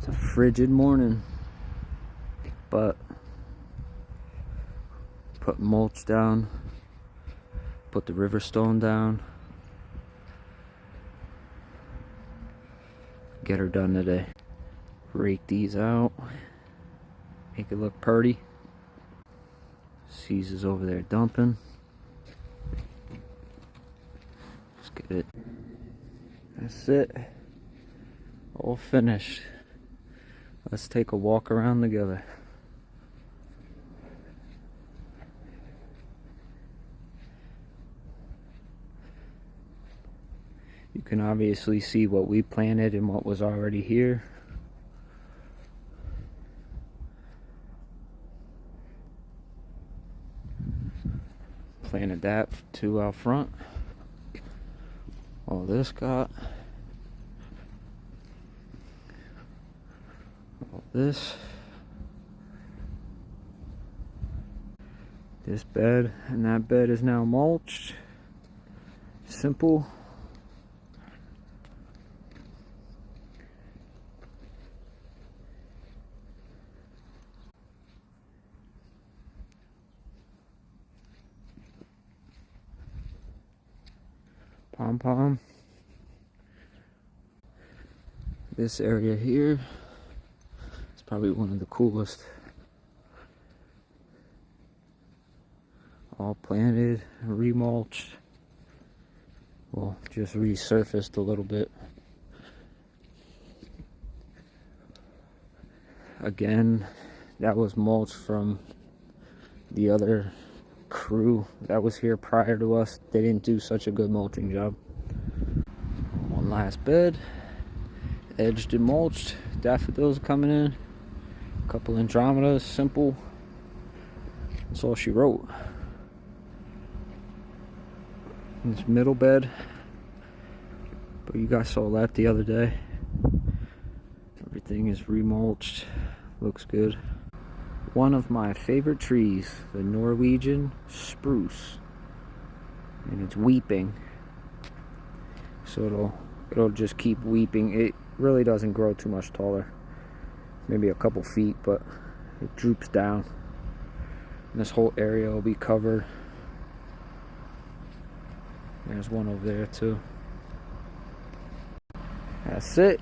a frigid morning, but put mulch down, put the river stone down, get her done today. Rake these out, make it look pretty. C's is over there dumping. Let's get it. That's it. All finished. Let's take a walk around together. You can obviously see what we planted and what was already here. Planted that too out front. All this got. All this. This bed and that bed is now mulched. Simple. Pom-pom. This area here is probably one of the coolest. All planted, remulched. Well, just resurfaced a little bit. Again, that was mulch from the other crew that was here prior to us. They didn't do such a good mulching job. One last bed, edged and mulched. Daffodils coming in, a couple Andromedas, simple. That's all she wrote. This middle bed, but you guys saw that the other day. Everything is remulched, looks good. One of my favorite trees, the Norwegian spruce, and it's weeping, so it'll just keep weeping. It really doesn't grow too much taller, maybe a couple feet, but it droops down, and this whole area will be covered. There's one over there too. That's it.